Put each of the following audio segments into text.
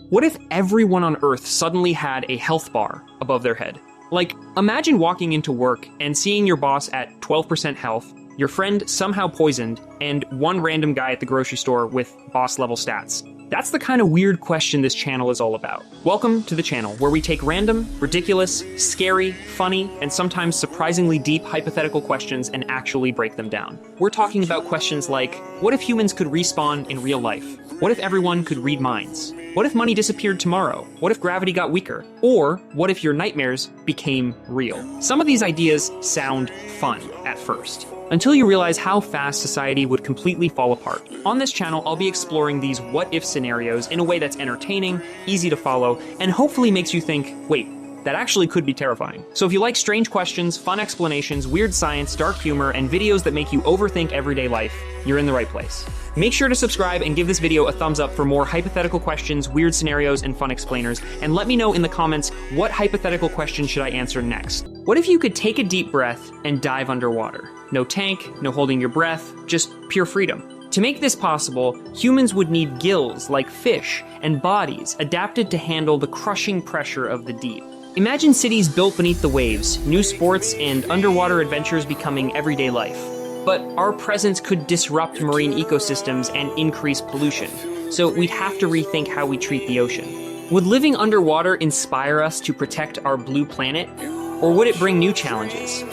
What if everyone on Earth suddenly had a health bar above their head? Like, imagine walking into work and seeing your boss at 12% health, your friend somehow poisoned, and one random guy at the grocery store with boss-level stats. That's the kind of weird question this channel is all about. Welcome to the channel, where we take random, ridiculous, scary, funny, and sometimes surprisingly deep hypothetical questions and actually break them down. We're talking about questions like, what if humans could respawn in real life? What if everyone could read minds? What if money disappeared tomorrow? What if gravity got weaker? Or what if your nightmares became real? Some of these ideas sound fun at first, until you realize how fast society would completely fall apart. On this channel, I'll be exploring these what-if scenarios in a way that's entertaining, easy to follow, and hopefully makes you think, wait, that actually could be terrifying. So if you like strange questions, fun explanations, weird science, dark humor, and videos that make you overthink everyday life, you're in the right place. Make sure to subscribe and give this video a thumbs up for more hypothetical questions, weird scenarios, and fun explainers, and let me know in the comments what hypothetical question should I answer next. What if you could take a deep breath and dive underwater? No tank, no holding your breath, just pure freedom. To make this possible, humans would need gills like fish and bodies adapted to handle the crushing pressure of the deep. Imagine cities built beneath the waves, new sports and underwater adventures becoming everyday life. But our presence could disrupt marine ecosystems and increase pollution, so we'd have to rethink how we treat the ocean. Would living underwater inspire us to protect our blue planet, or would it bring new challenges?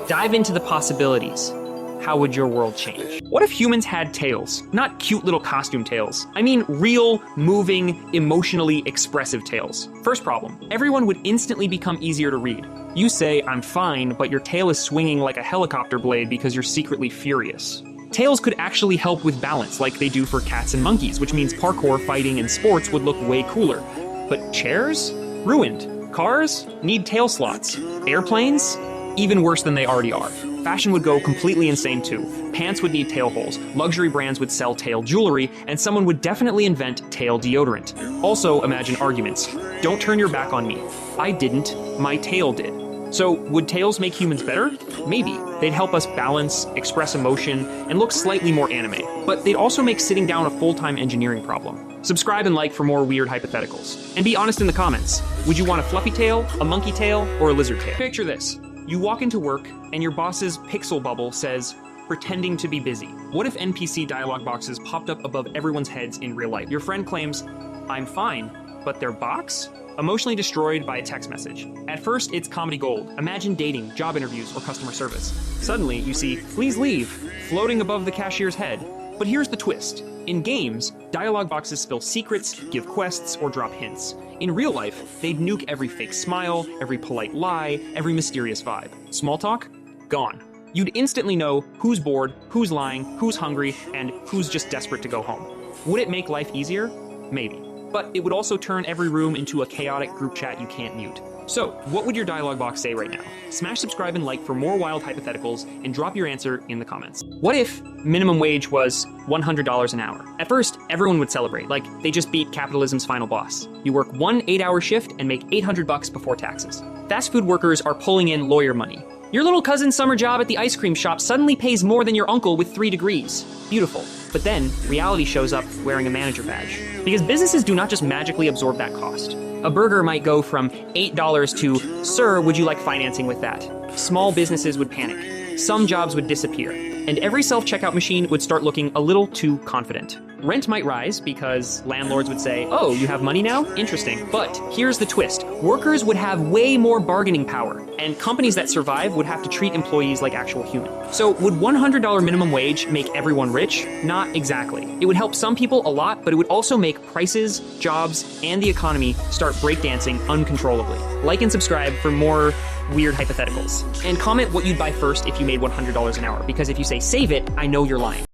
Dive into the possibilities. How would your world change? What if humans had tails? Not cute little costume tails. I mean real, moving, emotionally expressive tails. First problem, everyone would instantly become easier to read. You say, I'm fine, but your tail is swinging like a helicopter blade because you're secretly furious. Tails could actually help with balance like they do for cats and monkeys, which means parkour, fighting, and sports would look way cooler. But chairs? Ruined. Cars? Need tail slots. Airplanes? Even worse than they already are. Fashion would go completely insane too. Pants would need tail holes, luxury brands would sell tail jewelry, and someone would definitely invent tail deodorant. Also, imagine arguments. Don't turn your back on me. I didn't, my tail did. So, would tails make humans better? Maybe. They'd help us balance, express emotion, and look slightly more anime. But they'd also make sitting down a full-time engineering problem. Subscribe and like for more weird hypotheticals. And be honest in the comments. Would you want a fluffy tail, a monkey tail, or a lizard tail? Picture this. You walk into work, and your boss's pixel bubble says, pretending to be busy. What if NPC dialogue boxes popped up above everyone's heads in real life? Your friend claims, I'm fine, but their box? Emotionally destroyed by a text message. At first, it's comedy gold. Imagine dating, job interviews, or customer service. Suddenly, you see, please leave, floating above the cashier's head. But here's the twist. In games, dialogue boxes spill secrets, give quests, or drop hints. In real life, they'd nuke every fake smile, every polite lie, every mysterious vibe. Small talk? Gone. You'd instantly know who's bored, who's lying, who's hungry, and who's just desperate to go home. Would it make life easier? Maybe. But it would also turn every room into a chaotic group chat you can't mute. So, what would your dialogue box say right now? Smash subscribe and like for more wild hypotheticals, and drop your answer in the comments. What if minimum wage was $100 an hour? At first, everyone would celebrate, like they just beat capitalism's final boss. You work one 8-hour shift and make $800 before taxes. Fast food workers are pulling in lawyer money. Your little cousin's summer job at the ice cream shop suddenly pays more than your uncle with 3 degrees. Beautiful. But then, reality shows up wearing a manager badge. Because businesses do not just magically absorb that cost. A burger might go from $8 to, sir, would you like financing with that? Small businesses would panic. Some jobs would disappear. And every self-checkout machine would start looking a little too confident. Rent might rise because landlords would say, oh, you have money now? Interesting. But here's the twist. Workers would have way more bargaining power, and companies that survive would have to treat employees like actual humans. So would $100 minimum wage make everyone rich? Not exactly. It would help some people a lot, but it would also make prices, jobs, and the economy start breakdancing uncontrollably. Like and subscribe for more weird hypotheticals. And comment what you'd buy first if you made $100 an hour, because if you say save it, I know you're lying.